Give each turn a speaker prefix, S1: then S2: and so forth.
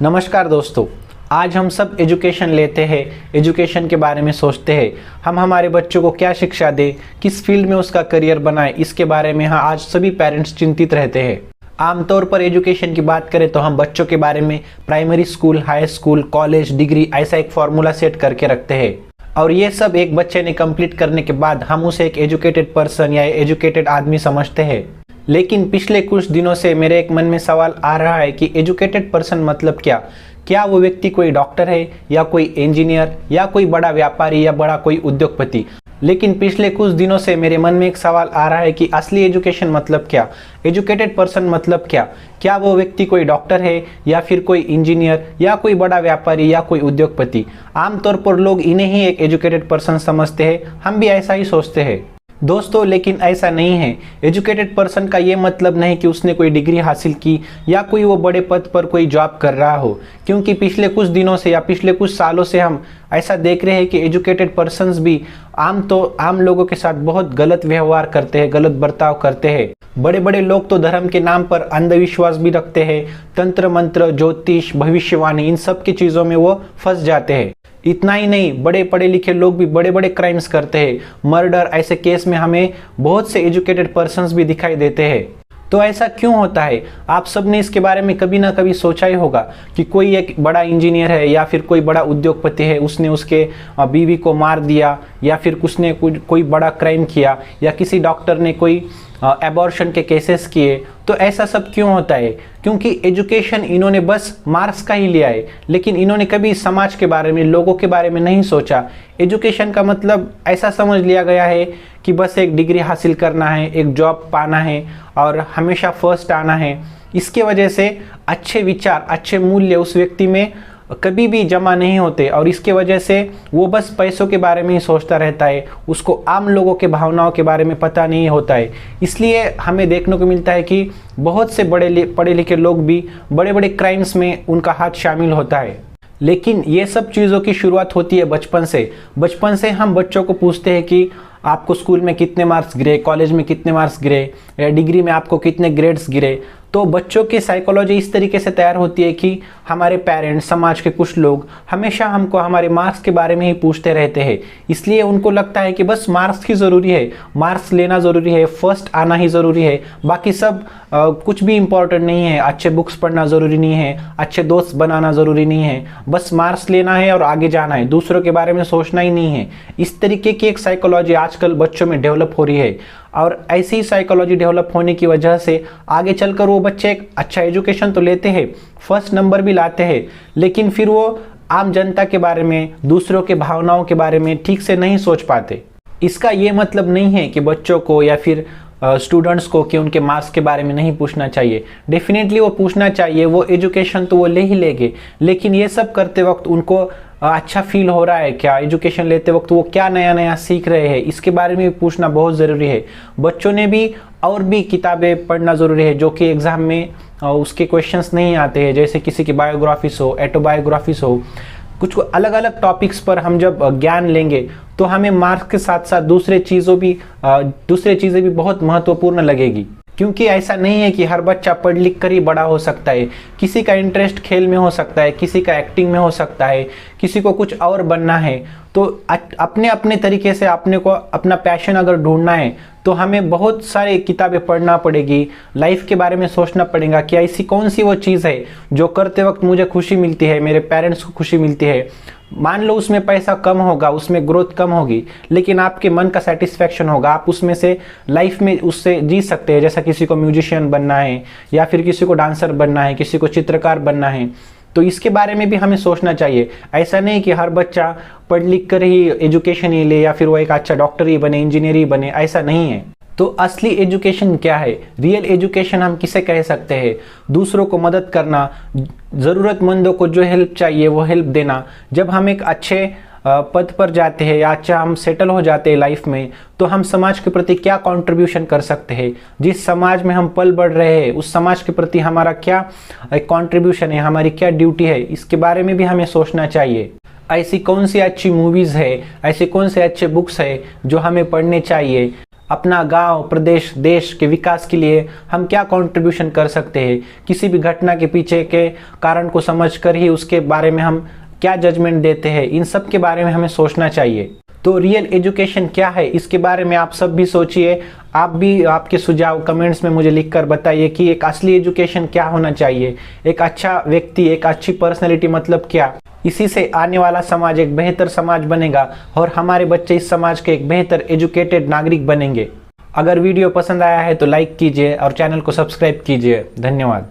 S1: नमस्कार दोस्तों, आज हम सब एजुकेशन लेते हैं, एजुकेशन के बारे में सोचते हैं। हम हमारे बच्चों को क्या शिक्षा दें, किस फील्ड में उसका करियर बनाएं, इसके बारे में आज सभी पेरेंट्स चिंतित रहते हैं। आमतौर पर एजुकेशन की बात करें तो हम बच्चों के बारे में primary school, high school, college, degree ऐसा एक फॉर्मूला सेट करके रखते हैं और ये सब एक बच्चे ने कंप्लीट करने के बाद हम उसे एक एजुकेटेड पर्सन या एजुकेटेड आदमी समझते हैं। लेकिन पिछले कुछ दिनों से मेरे एक मन में सवाल आ रहा है कि एजुकेटेड पर्सन मतलब क्या वो व्यक्ति कोई डॉक्टर है या कोई इंजीनियर या कोई बड़ा व्यापारी या बड़ा कोई उद्योगपति। लेकिन पिछले कुछ दिनों से मेरे मन में एक सवाल आ रहा है कि असली एजुकेशन मतलब क्या, एजुकेटेड पर्सन मतलब क्या वो व्यक्ति कोई डॉक्टर है या फिर कोई इंजीनियर या कोई बड़ा व्यापारी या कोई उद्योगपति। आमतौर पर लोग इन्हें ही एक एजुकेटेड पर्सन समझते हैं, हम भी ऐसा ही सोचते हैं दोस्तों, लेकिन ऐसा नहीं है। एजुकेटेड पर्सन का ये मतलब नहीं कि उसने कोई डिग्री हासिल की या कोई वो बड़े पद पर कोई जॉब कर रहा हो, क्योंकि पिछले कुछ दिनों से या पिछले कुछ सालों से हम ऐसा देख रहे हैं कि एजुकेटेड पर्सन्स भी आम लोगों के साथ बहुत गलत व्यवहार करते हैं, गलत बर्ताव करते हैं। बड़े बड़े लोग तो धर्म के नाम पर अंधविश्वास भी रखते हैं, तंत्र मंत्र, ज्योतिष, भविष्यवाणी, इन सब की चीज़ों में वो फंस जाते हैं। इतना ही नहीं, बड़े पढ़े लिखे लोग भी बड़े बड़े क्राइम्स करते हैं, मर्डर, ऐसे केस में हमें बहुत से एजुकेटेड पर्सन्स भी दिखाई देते हैं। तो ऐसा क्यों होता है? आप सब ने इसके बारे में कभी ना कभी सोचा ही होगा कि कोई एक बड़ा इंजीनियर है या फिर कोई बड़ा उद्योगपति है, उसने उसके बीवी को मार दिया या फिर उसने कोई बड़ा क्राइम किया या किसी डॉक्टर ने कोई एबॉर्शन के केसेस किए। तो ऐसा सब क्यों होता है? क्योंकि एजुकेशन इन्होंने बस मार्क्स का ही लिया है, लेकिन इन्होंने कभी समाज के बारे में, लोगों के बारे में नहीं सोचा। एजुकेशन का मतलब ऐसा समझ लिया गया है कि बस एक डिग्री हासिल करना है, एक जॉब पाना है और हमेशा फर्स्ट आना है। इसके वजह से अच्छे विचार, अच्छे मूल्य उस व्यक्ति में कभी भी जमा नहीं होते और इसके वजह से वो बस पैसों के बारे में ही सोचता रहता है, उसको आम लोगों के भावनाओं के बारे में पता नहीं होता है। इसलिए हमें देखने को मिलता है कि बहुत से पढ़े लिखे लोग भी बड़े बड़े क्राइम्स में उनका हाथ शामिल होता है। लेकिन ये सब चीज़ों की शुरुआत होती है बचपन से। बचपन से हम बच्चों को पूछते हैं कि आपको स्कूल में कितने मार्क्स गिरे, कॉलेज में कितने मार्क्स गिरे या डिग्री में आपको कितने ग्रेड्स गिरे। तो बच्चों की साइकोलॉजी इस तरीके से तैयार होती है कि हमारे पेरेंट्स, समाज के कुछ लोग हमेशा हमको हमारे मार्क्स के बारे में ही पूछते रहते हैं। इसलिए उनको लगता है कि बस मार्क्स ही ज़रूरी है, मार्क्स लेना ज़रूरी है, फर्स्ट आना ही ज़रूरी है, बाकी सब कुछ भी इम्पोर्टेंट नहीं है। अच्छे बुक्स पढ़ना ज़रूरी नहीं है, अच्छे दोस्त बनाना ज़रूरी नहीं है, बस मार्क्स लेना है और आगे जाना है, दूसरों के बारे में सोचना ही नहीं है। इस तरीके की एक साइकोलॉजी आजकल बच्चों में डेवलप हो रही है और ऐसी ही साइकोलॉजी डेवलप होने की वजह से आगे चलकर वो बच्चे एक अच्छा एजुकेशन तो लेते हैं, फर्स्ट नंबर भी लाते हैं, लेकिन फिर वो आम जनता के बारे में, दूसरों के भावनाओं के बारे में ठीक से नहीं सोच पाते। इसका ये मतलब नहीं है कि बच्चों को या फिर स्टूडेंट्स को कि उनके मार्क्स के बारे में नहीं पूछना चाहिए। डेफिनेटली वो पूछना चाहिए, वो एजुकेशन तो वो ले ही लेंगे, लेकिन ये सब करते वक्त उनको अच्छा फील हो रहा है क्या? एजुकेशन लेते वक्त वो क्या नया नया सीख रहे हैं, इसके बारे में भी पूछना बहुत ज़रूरी है। बच्चों ने भी और भी किताबें पढ़ना ज़रूरी है जो कि एग्ज़ाम में उसके क्वेश्चंस नहीं आते हैं, जैसे किसी की बायोग्राफीज हो, ऑटोबायोग्राफीज हो, कुछ अलग अलग टॉपिक्स पर हम जब ज्ञान लेंगे तो हमें मार्क्स के साथ साथ दूसरे चीज़ें भी बहुत महत्वपूर्ण लगेगी। क्योंकि ऐसा नहीं है कि हर बच्चा पढ़ लिख कर ही बड़ा हो सकता है। किसी का इंटरेस्ट खेल में हो सकता है, किसी का एक्टिंग में हो सकता है, किसी को कुछ और बनना है। तो अपने अपने तरीके से अपने को अपना पैशन अगर ढूंढना है तो हमें बहुत सारी किताबें पढ़ना पड़ेगी, लाइफ के बारे में सोचना पड़ेगा कि ऐसी कौन सी वो चीज़ है जो करते वक्त मुझे खुशी मिलती है, मेरे पेरेंट्स को खुशी मिलती है। मान लो उसमें पैसा कम होगा, उसमें ग्रोथ कम होगी, लेकिन आपके मन का सेटिस्फैक्शन होगा, आप उसमें से लाइफ में उससे जी सकते हैं। जैसा किसी को म्यूजिशियन बनना है या फिर किसी को डांसर बनना है, किसी को चित्रकार बनना है, तो इसके बारे में भी हमें सोचना चाहिए। ऐसा नहीं कि हर बच्चा पढ़ लिख कर ही एजुकेशन ही ले या फिर वो एक अच्छा डॉक्टर ही बने, इंजीनियर ही बने, ऐसा नहीं है। तो असली एजुकेशन क्या है? रियल एजुकेशन हम किसे कह सकते हैं? दूसरों को मदद करना, ज़रूरतमंदों को जो हेल्प चाहिए वो हेल्प देना। जब हम एक अच्छे पद पर जाते हैं या अच्छा हम सेटल हो जाते हैं लाइफ में, तो हम समाज के प्रति क्या कंट्रीब्यूशन कर सकते हैं? जिस समाज में हम पल बढ़ रहे हैं उस समाज के प्रति हमारा क्या कंट्रीब्यूशन है, हमारी क्या ड्यूटी है, इसके बारे में भी हमें सोचना चाहिए। ऐसी कौन सी अच्छी मूवीज़ है, ऐसे कौन से अच्छे बुक्स है जो हमें पढ़ने चाहिए। अपना गांव, प्रदेश, देश के विकास के लिए हम क्या कंट्रीब्यूशन कर सकते हैं, किसी भी घटना के पीछे के कारण को समझकर ही उसके बारे में हम क्या जजमेंट देते हैं, इन सब के बारे में हमें सोचना चाहिए। तो रियल एजुकेशन क्या है, इसके बारे में आप सब भी सोचिए। आप भी आपके सुझाव कमेंट्स में मुझे लिखकर बताइए कि एक असली एजुकेशन क्या होना चाहिए, एक अच्छा व्यक्ति, एक अच्छी पर्सनैलिटी मतलब क्या। इसी से आने वाला समाज एक बेहतर समाज बनेगा और हमारे बच्चे इस समाज के एक बेहतर एजुकेटेड नागरिक बनेंगे। अगर वीडियो पसंद आया है तो लाइक कीजिए और चैनल को सब्सक्राइब कीजिए। धन्यवाद।